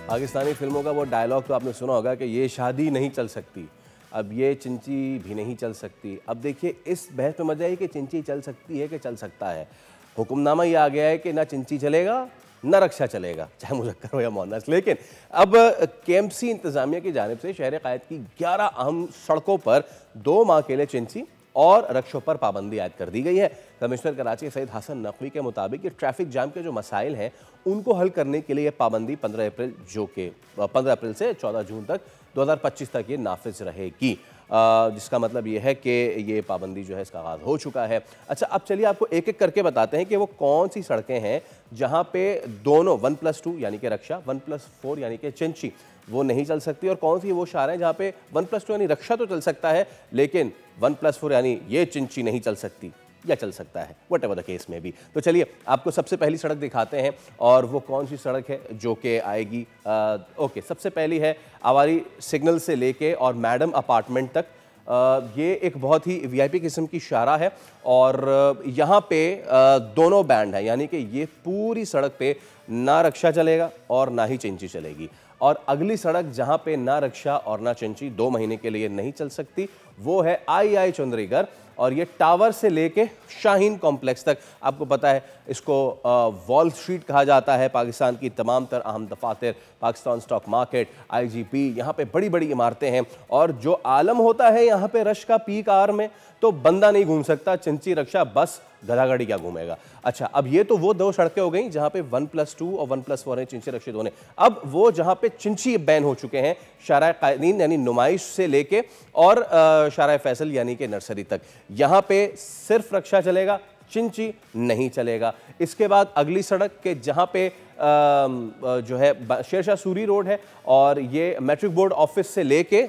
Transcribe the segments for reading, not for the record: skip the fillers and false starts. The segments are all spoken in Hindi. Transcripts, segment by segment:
पाकिस्तानी फिल्मों का वो डायलॉग तो आपने सुना होगा कि ये शादी नहीं चल सकती, अब ये चिंची भी नहीं चल सकती। अब देखिए इस बहस में मजा है कि चिंची चल सकती है कि चल सकता है। हुक्मनामा ये आ गया है कि ना चिंची चलेगा ना रक्षा चलेगा, चाहे मुज़क्कर हो या मुअन्नस। लेकिन अब केएमसी इंतजामिया की जानिब से शहर कायद की 11 अहम सड़कों पर 2 माह के लिए चिंची और रक्षों पर पाबंदी आयद कर दी गई है। कमिश्नर कराची सैयद हसन नकवी के मुताबिक ये ट्रैफिक जाम के जो मसाइल हैं उनको हल करने के लिए पाबंदी 15 अप्रैल से 14 जून तक 2025 तक ये नाफिज रहेगी, जिसका मतलब ये है कि ये पाबंदी जो है इसका आगाज़ हो चुका है। अच्छा, अब चलिए आपको एक एक करके बताते हैं कि वो कौन सी सड़कें हैं जहाँ पे दोनों 1+2 यानी कि रक्षा, 1+4 यानी कि चिंची वो नहीं चल सकती, और कौन सी वो शार हैं जहाँ पे 1+2 यानी रक्षा तो चल सकता है लेकिन 1+4 यानी ये चिंची नहीं चल सकती या चल सकता है, वट एवर द केस में भी। तो चलिए आपको सबसे पहली सड़क दिखाते हैं, और वो कौन सी सड़क है जो कि आएगी। ओके, सबसे पहली है आवारी सिग्नल से लेके और मैडम अपार्टमेंट तक। ये एक बहुत ही वीआईपी किस्म की शारा है, और यहाँ पे दोनों बैंड हैं, यानी कि ये पूरी सड़क पे ना रक्षा चलेगा और ना ही चिंची चलेगी। और अगली सड़क जहाँ पे ना रक्षा और ना चिंची 2 महीने के लिए नहीं चल सकती वो है आई चुंदरीगढ़, और ये टावर से लेके शाहीन कॉम्प्लेक्स तक। आपको पता है इसको वॉल स्ट्रीट कहा जाता है। पाकिस्तान की तमाम तर अहम दफातर, पाकिस्तान स्टॉक मार्केट, आईजीपी, यहाँ पे बड़ी बड़ी इमारतें हैं, और जो आलम होता है यहाँ पे रश का पीक आवर में तो बंदा नहीं घूम सकता, चिंची रक्षा बस गधागड़ी क्या घूमेगा। अच्छा, अब ये तो वो 2 सड़कें हो गई जहाँ पे 1+2 और 1+4 हैं, चिंची रक्षित होने। अब वो जहाँ पे चिंची बैन हो चुके हैं, शाराए कायदीन यानी नुमाइश से लेके और शाराए फैसल यानी कि नर्सरी तक, यहाँ पे सिर्फ रक्षा चलेगा, चिंची नहीं चलेगा। इसके बाद अगली सड़क के जहाँ पे जो है शेरशाह सूरी रोड है, और ये मैट्रिक बोर्ड ऑफिस से लेके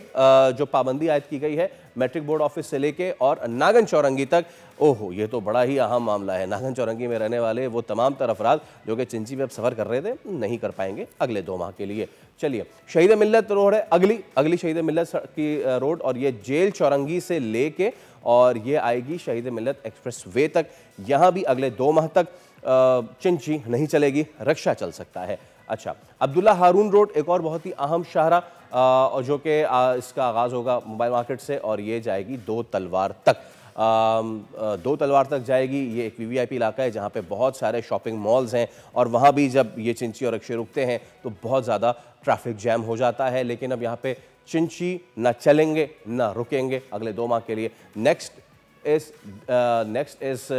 जो पाबंदी आयद की गई है मैट्रिक बोर्ड ऑफिस से लेके और नागन चौरंगी तक। ओहो, ये तो बड़ा ही अहम मामला है। नागन चौरंगी में रहने वाले वो तमाम तर अफराद जो कि चिंची में अब सफ़र कर रहे थे नहीं कर पाएंगे अगले 2 माह के लिए। चलिए, शहीद मिल्लत रोड है अगली शहीद मिल्लत की रोड, और ये जेल चौरंगी से लेके और ये आएगी शहीद मिल्लत एक्सप्रेस वे तक। यहाँ भी अगले 2 माह तक चिंची नहीं चलेगी, रक्षा चल सकता है। अच्छा, अब्दुल्ला हारून रोड एक और बहुत ही अहम शाहरा, और जो कि इसका आगाज़ होगा मोबाइल मार्केट से और ये जाएगी 2 तलवार तक। 2 तलवार तक जाएगी। ये एक वीवीआईपी इलाका है जहाँ पे बहुत सारे शॉपिंग मॉल्स हैं, और वहाँ भी जब ये चिंची और रक्षे रुकते हैं तो बहुत ज़्यादा ट्रैफिक जैम हो जाता है। लेकिन अब यहाँ पे चिंची ना चलेंगे ना रुकेंगे अगले 2 माह के लिए। नेक्स्ट इज़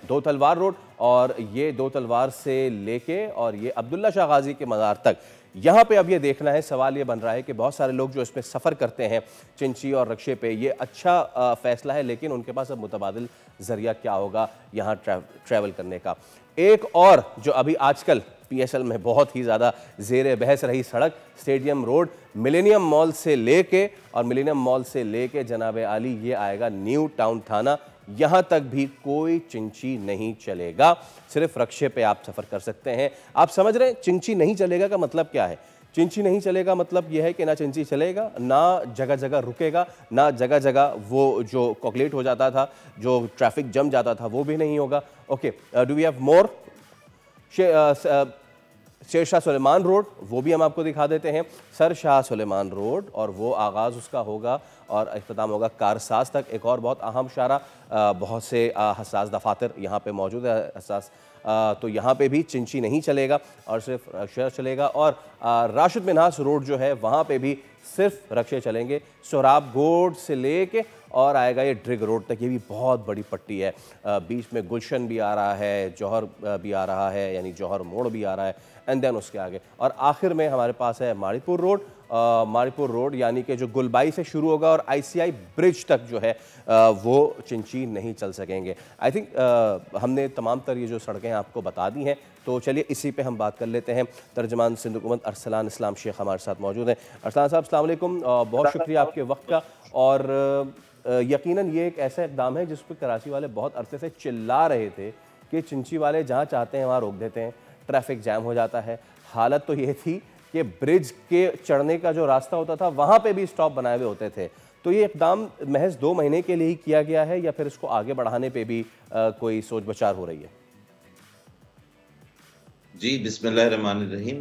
2 तलवार रोड, और ये 2 तलवार से लेके और ये अब्दुल्ला शाह गाजी के मज़ार तक। यहाँ पे अब ये देखना है, सवाल ये बन रहा है कि बहुत सारे लोग जो इसमें सफ़र करते हैं चिंची और रक्षे पे, ये अच्छा फ़ैसला है, लेकिन उनके पास अब मुतबादिल ज़रिया क्या होगा यहाँ ट्रैवल करने का। एक और जो अभी आजकल पीएसएल में बहुत ही ज़्यादा ज़ेर बहस रही सड़क, स्टेडियम रोड, मिलेनियम मॉल से लेके और मिलेनियम मॉल से लेके जनाब आली ये आएगा न्यू टाउन थाना। यहाँ तक भी कोई चिंची नहीं चलेगा, सिर्फ रक्षे पे आप सफ़र कर सकते हैं। आप समझ रहे हैं चिंची नहीं चलेगा का मतलब क्या है? चिंची नहीं चलेगा मतलब यह है कि ना चिंची चलेगा, ना जगह जगह रुकेगा, ना जगह जगह वो जो कॉकलेट हो जाता था, जो ट्रैफिक जम जाता था, वो भी नहीं होगा। Okay, do we have more? Shershah Suleman road, वो भी हम आपको दिखा देते हैं। सर शाह सुलेमान रोड, और वो आगाज़ उसका होगा और इख्तिताम होगा कारसाज तक। एक और बहुत अहम शारा, बहुत से हसास दफातर यहाँ पे मौजूद है, हसास, तो यहाँ पे भी चिंची नहीं चलेगा और सिर्फ रक्षा चलेगा। और राशिद मिन्हास रोड जो है वहाँ पे भी सिर्फ रक्षे चलेंगे। सोहराब गोड से लेके और आएगा ये ड्रिग रोड तक, ये भी बहुत बड़ी पट्टी है। बीच में गुलशन भी आ रहा है, जौहर भी आ रहा है, यानी जौहर मोड़ भी आ रहा है, एंड देन उसके आगे, और आखिर में हमारे पास है मारीपुर रोड। मारीपुर रोड यानी कि जो गुलबाई से शुरू होगा और आईसीआई ब्रिज तक जो है वो चिंची नहीं चल सकेंगे। आई थिंक हमने तमाम तर ये जो सड़कें आपको बता दी हैं, तो चलिए इसी पे हम बात कर लेते हैं। तर्जमान सिंध हुकूमत अरसलान इस्लाम शेख हमारे साथ मौजूद हैं। अरसलान साहब अस्सलाम वालेकुम, बहुत शुक्रिया आपके वक्त का। और यकीनन ये एक ऐसा इक़दाम है जिस पर कराची वाले बहुत अरसे से चिल्ला रहे थे कि चिंची वाले जहाँ चाहते हैं वहाँ रोक देते हैं, ट्रैफिक जैम हो जाता है। हालत तो ये थी कि ब्रिज के चढ़ने का जो रास्ता होता था वहाँ पे भी स्टॉप बनाए हुए होते थे। तो ये इक़दाम महज 2 महीने के लिए ही किया गया है या फिर इसको आगे बढ़ाने पे भी कोई सोच विचार हो रही है? जी, बिस्मिल्लाहिर्रहमानिर्रहीम।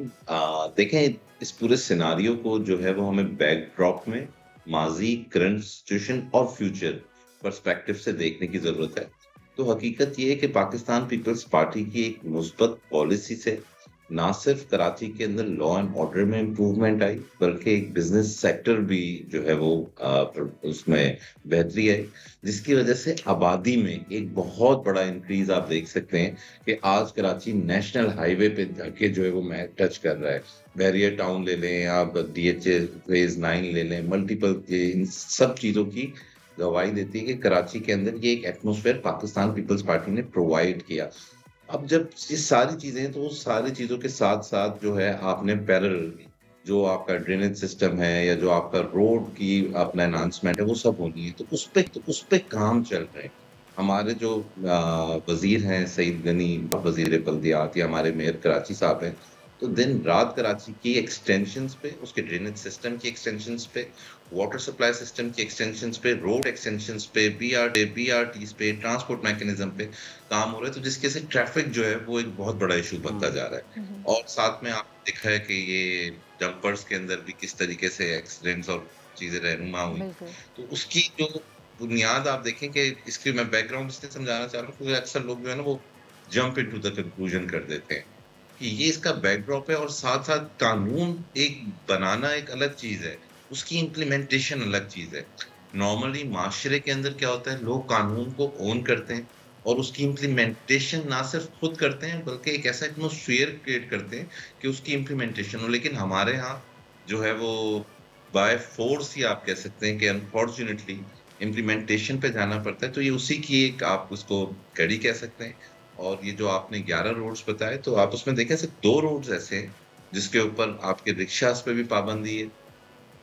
देखें, इस पूरे सिनेरियो को जो है वो हमें बैकड्रॉप में माज़ी, करंट सिचुएशन और फ्यूचर पर्सपेक्टिव से देखने की ज़रूरत है। तो हकीकत ये है कि पाकिस्तान पीपल्स पार्टी की एक मुस्बत पॉलिसी से ना सिर्फ कराची के अंदर लॉ एंड ऑर्डर में इम्प्रूवमेंट आई, बल्कि एक बिज़नेस सेक्टर भी जो है वो उसमें बेहतरी आई, जिसकी वजह से आबादी में एक बहुत बड़ा इंक्रीज़ आप देख सकते हैं कि आज कराची नेशनल हाईवे पे जाके जो है वो मैच टच कर रहा है। बैरियर टाउन ले लें, आप डीएचए फेज़ 9 ले लें, मल्टीपल ये इन सब चीज़ों की गवाही देती है कि कराची के अंदर ये एक एटमॉस्फेयर पाकिस्तान पीपल्स पार्टी ने प्रोवाइड किया। अब जब ये सारी चीज़ें हैं, तो वो सारी चीज़ों के साथ-साथ जो है आपने पैरेलल जो आपका ड्रेनेज सिस्टम है या जो आपका रोड की अपना एनहांसमेंट है, वो सब होनी है। तो उस पे काम चल रहे हैं। हमारे जो वज़ीर हैं सईद गनी, वज़ीर बल्दियात, या हमारे मेयर कराची साहब हैं, तो दिन-रात कराची की एक्सटेंशंस पे, उसके ड्रेनेज सिस्टम की एक्सटेंशंस पे, वाटर सप्लाई सिस्टम की एक्सटेंशंस पे, रोड एक्सटेंशंस पे, बीआरटीज़ पे, ट्रांसपोर्ट मैकेनिज़्म पे काम हो रहा है, तो जिसकी वजह से ट्रैफ़िक जो है वो एक बहुत बड़ा इश्यू बनता जा रहा है। हम्म। और साथ में आपने देखा है कि ये डंपर्स के अंदर भी किस तरीके से एक्सीडेंट्स और चीज़ें रहनुमा हुई। बिल्कुल। तो उसकी जो बुनियाद आप देखें कि इसकी मैं बैकग्राउंड इसलिए समझाना चाह रहा हूँ, क्योंकि अक्सर लोग जो है ना वो जंप इंटू द कंक्लूजन कर देते हैं कि ये इसका बैकड्रॉप है, और साथ-साथ कानून एक बनाना एक अलग चीज़ है, उसकी इम्प्लीमेंटेशन अलग चीज़ है। नॉर्मली माशरे के अंदर क्या होता है, लोग कानून को ओन करते हैं और उसकी इम्प्लीमेंटेशन ना सिर्फ खुद करते हैं, बल्कि एक ऐसा एटमॉस्फेयर क्रिएट करते हैं कि उसकी इम्प्लीमेंटेशन हो। लेकिन हमारे यहाँ जो है वो बाय फ़ोर्स ही आप कह सकते हैं कि अनफॉर्च्यूनेटली इम्प्लीमेंटेशन पे जाना पड़ता है, तो ये उसी की एक आप उसको कड़ी कह सकते हैं। और ये जो आपने 11 रोड्स बताए, तो आप उसमें देखें सिर्फ 2 रोड्स ऐसे हैं, जिसके ऊपर आपके रिक्शाज़ पे भी पाबंदी है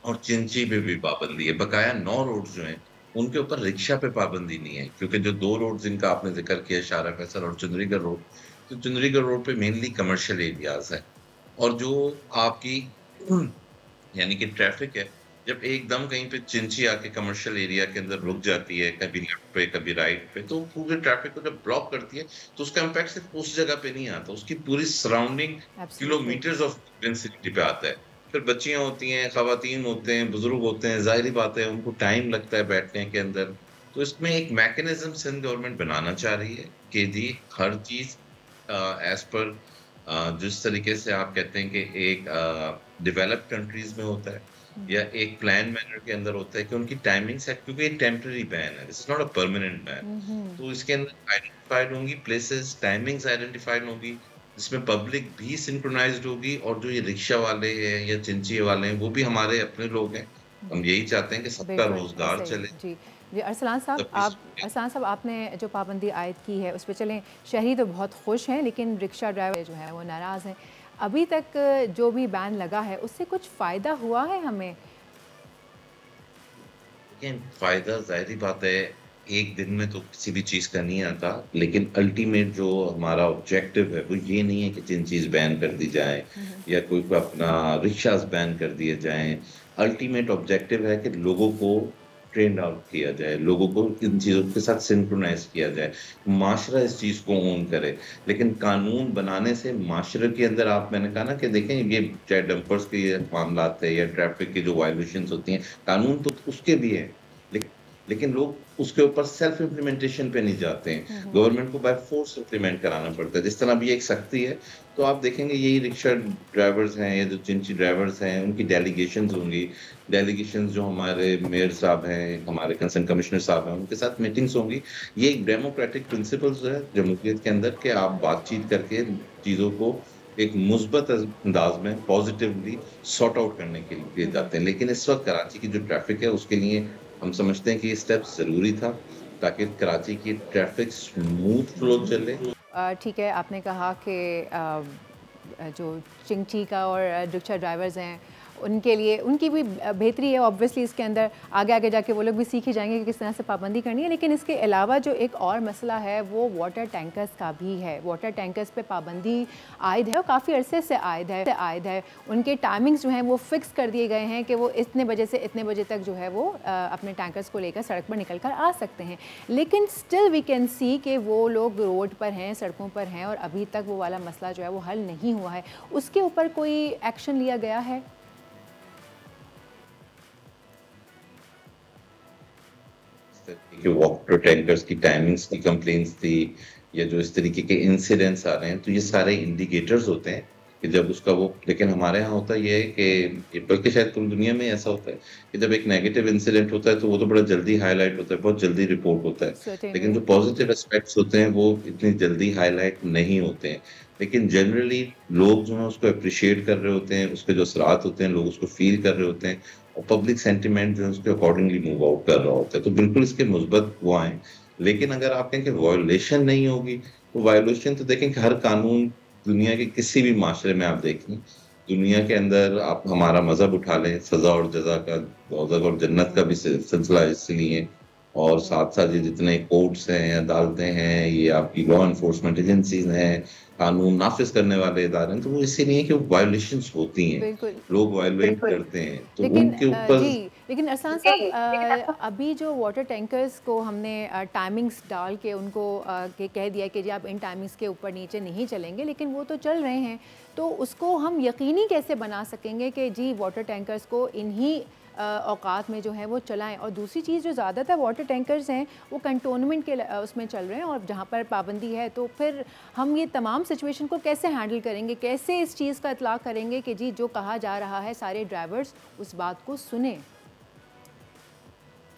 और चिंची पे भी पाबंदी है। बकाया 9 रोड्स जो हैं, उनके ऊपर रिक्शा पे पाबंदी नहीं है, क्योंकि जो 2 रोड्स जिनका आपने ज़िक्र किया, शारा फैसल और चुंदरीगढ़ रोड, तो चुंदरीगढ़ रोड पे मेनली कमर्शियल एरियाज़ हैं। और जो आपकी यानी कि ट्रैफ़िक है, जब एकदम कहीं पे चिंची आके कमर्शियल एरिया के अंदर रुक जाती है, कभी लेफ्ट पे, कभी राइट पे, तो पूरे ट्रैफ़िक को जब ब्लॉक करती है, तो उसका इम्पैक्ट सिर्फ़ उस जगह पे नहीं आता, उसकी पूरी surrounding absolutely. Kilometres of density पे आता है। फिर बच्चियाँ होती हैं, ख़वातीन होते हैं, बुज़ुर्ग होते हैं, ज़ाहिर-सी बात है उनको टाइम लगता है बैठने के अंदर। तो इसमें एक मैकेनिज़्म सिंध गवर्नमेंट बनाना चाह रही है कि जी हर चीज़ एज़ पर जिस तरीके से आप कहते हैं कि एक डेवलप्ड कंट्रीज़ में होता है या एक प्लान मैनर के अंदर होता है कि उनकी टाइमिंग सेट, क्योंकि ये टेम्परेरी बैन है, this is not a permanent ban. Hmm. तो इसके अंदर आइडेंटिफाइड होंगी प्लेसेस, टाइमिंग्स आइडेंटिफाइड होंगी, जिसमें पब्लिक भी सिंक्रोनाइज़्ड होगी, और जो ये रिक्शा वाले हैं या चिंची वाले हैं, वो भी हमारे अपने लोग हैं। हम यही चाहते हैं कि सबका बिल्कुल, रोज़गार ऐसे चले, ही। जी। जी, अरसलान साहब सबकी अरसलान साहब आपने जो पाबंदी आयद की है, उस पे चलें शहरी तो बहुत खुश हैं, लेकिन रिक्शा ड्राइवर जो हैं, वो नाराज़ हैं। अभी तक जो भी बैन लगा है, उससे कुछ फ़ायदा हुआ है हमें? लेकिन फ़ायदा ज़ाहिर-सी बात है, एक दिन में तो किसी भी चीज़ का नहीं आता, लेकिन अल्टीमेट जो हमारा ऑब्जेक्टिव है, वो ये नहीं है कि जिन चीज़ बैन कर दी जाए हुँ। या कोई को अपना रिक्शाज़ बैन कर दिए जाएँ। अल्टीमेट ऑब्जेक्टिव है कि लोगों को ट्रेन्ड आउट किया जाए, लोगों को इन चीज़ों के साथ सिंक्रोनाइज़ किया जाए, माशरा इस चीज़ को ओन करे। लेकिन कानून बनाने से माशरे के अंदर आप मैंने कहा ना कि देखें, ये चाहे डंपर्स के ये मामलात है या ट्रैफ़िक की जो वायलेशंस होती हैं, कानून तो उसके भी हैं। लेक लेकिन लोग उसके ऊपर सेल्फ इम्प्लीमेंटेशन पे नहीं जाते हैं। हुँ, हुँ। गवर्नमेंट को बाय फ़ोर्स इम्प्लीमेंट कराना पड़ता है। जिस तरह अभी एक सख्ती है, तो आप देखेंगे यही रिक्शा ड्राइवर्स हैं या जो चिंची ड्राइवर्स हैं, उनकी डेलीगेशंस होंगी। डेलीगेशंस जो हमारे मेयर साहब हैं, हमारे कंसर्न कमिश्नर साहब हैं, उनके साथ मीटिंग्स होंगी। ये एक डेमोक्रेटिक प्रिंसिपल्स है जमहूरियत के अंदर कि आप बातचीत करके चीज़ों को एक मुस्बत अंदाज में पॉज़िटिवली सॉर्ट आउट करने के लिए हुँ, हुँ। जाते हैं। लेकिन इस वक़्त कराची की जो ट्रैफ़िक है, उसके लिए हम समझते हैं कि ये स्टेप ज़रूरी था, ताकि कराची की ट्रैफ़िक स्मूथ फ्लो चले। ठीक है, आपने कहा कि जो चिंगची का और रिक्शा ड्राइवर्स हैं, उनके लिए उनकी भी बेहतरी है ऑब्वियसली, इसके अंदर आगे आगे जाके वो लोग भी सीख ही जाएंगे कि किस तरह से पाबंदी करनी है। लेकिन इसके अलावा जो एक और मसला है वो वाटर टैंकर्स का भी है। वाटर टैंकर्स पे पाबंदी आयद है और काफ़ी अरसे से आयद है। उनके टाइमिंग्स जो हैं वो फिक्स कर दिए गए हैं कि वो इतने बजे से इतने बजे तक जो है वो अपने टैंकर्स को लेकर सड़क पर निकल कर आ सकते हैं। लेकिन स्टिल वी कैन सी कि वो लोग रोड पर हैं, सड़कों पर हैं और अभी तक वो वाला मसला जो है वो हल नहीं हुआ है। उसके ऊपर कोई एक्शन लिया गया है? कि वाटर टैंकर्स की टाइमिंग्स की कंप्लेंट्स थी या जो इस तरीके के इंसिडेंट्स आ रहे हैं, तो ये सारे इंडिकेटर्स होते हैं कि जब उसका वो, लेकिन हमारे यहाँ होता ये है कि बल्कि शायद पूरी दुनिया में ऐसा होता है कि जब एक नेगेटिव इंसिडेंट होता है तो वो तो बड़ा जल्दी हाईलाइट होता है, बहुत जल्दी रिपोर्ट होता है, लेकिन जो पॉजिटिव एस्पेक्ट्स होते हैं वो इतनी जल्दी हाईलाइट नहीं होते हैं। लेकिन जनरली लोग जो है उसको अप्रिशिएट कर रहे होते हैं, उसके जो असरात होते हैं लोग उसको फील कर रहे होते हैं और पब्लिक सेंटिमेंट जो है उसके अकॉर्डिंगली मूव आउट कर रहा होता है, तो बिल्कुल इसके मुस्बत वो आए। लेकिन अगर आप कहें कि वायोलेशन नहीं होगी, तो वायोलेशन तो देखें कि हर कानून दुनिया के किसी भी माशरे में आप देखें, दुनिया के अंदर आप हमारा मजहब उठा लें, सजा और जजा का, दोज़ख और जन्नत का भी सिलसिला इसलिए, और साथ साथ ये जितने कोर्ट्स हैं, अदालतें हैं, ये आपकी लॉ एनफोर्समेंट एजेंसीज हैं, कानून नाफिज करने वाले इदारे हैं, तो वो इसीलिए कि वायोलेशंस होती हैं, लोग वायोलेट करते हैं, तो उनके ऊपर। लेकिन अरसान साहब, अभी जो वाटर टैंकर्स को हमने टाइमिंग्स डाल के उनको कह दिया कि जी आप इन टाइमिंग्स के ऊपर नीचे नहीं चलेंगे, लेकिन वो तो चल रहे हैं, तो उसको हम यकीनी कैसे बना सकेंगे कि जी वाटर टैंकर्स को इन्हीं औकात में जो है वो चलाएं? और दूसरी चीज़, जो ज़्यादातर वाटर टैंकर्स हैं वो कंटोनमेंट के उसमें चल रहे हैं और जहाँ पर पाबंदी है, तो फिर हम ये तमाम सिचुएशन को कैसे हैंडल करेंगे, कैसे इस चीज़ का इतलाक़ करेंगे कि जी जो कहा जा रहा है सारे ड्राइवर्स उस बात को सुने?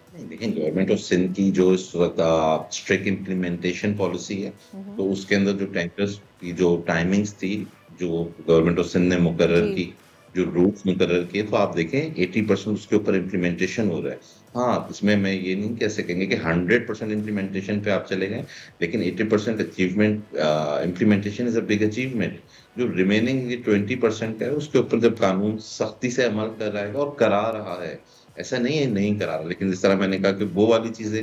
देखिए, गवर्नमेंट ऑफ सिंध की जो इस वक्त स्ट्रिक्ट इम्प्लीमेंटेशन पॉलिसी है, तो उसके अंदर जो टैंकर्स की जो टाइमिंग्स थी, जो गवर्नमेंट ऑफ सिंध ने मुकर्रर की, जो रूल्स मुकर्रर किए, तो आप देखें 80% उसके ऊपर इम्प्लीमेंटेशन हो रहा है। हाँ, इसमें मैं ये नहीं कह सकेंगे कि 100% इम्प्लीमेंटेशन पे आप चले गए, लेकिन 80% achievement, implementation is a big achievement. जो रिमेनिंग 20% है उसके ऊपर जब कानून सख्ती से अमल कर रहा है और करा रहा है, ऐसा नहीं है नहीं करा रहा, लेकिन जिस तरह मैंने कहा कि वो वाली चीजें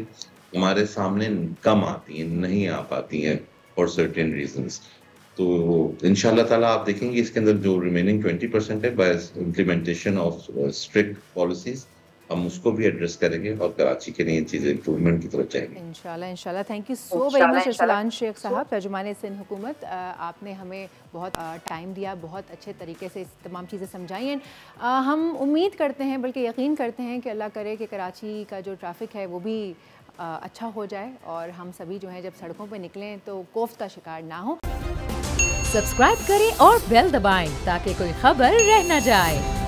हमारे सामने कम आती हैं, नहीं आ पाती हैं फॉर सर्टेन रीजंस। तो इंशाल्लाह ताला आप देखेंगे इसके अंदर जो रिमेनिंग 20% है, by implementation of strict policies हम उसको भी एड्रेस करेंगे और कराची के लिए चीज़ें इम्प्रूवमेंट की तरफ जाएंगे इंशाल्लाह। Thank you so very much Arsalan Sheikh साहब, तर्जुमान सिंध हुकूमत। आपने हमें बहुत टाइम दिया, बहुत अच्छे तरीके से तमाम चीज़ें समझाई हैं। हम उम्मीद करते हैं, बल्कि यकीन करते हैं कि अल्लाह करे कि कराची का जो ट्रैफिक है वो भी अच्छा हो जाए और हम सभी जो है जब सड़कों पर निकलें तो खौफ का शिकार ना हो। सब्सक्राइब करें और बेल दबाएं ताकि कोई खबर रह न जाए।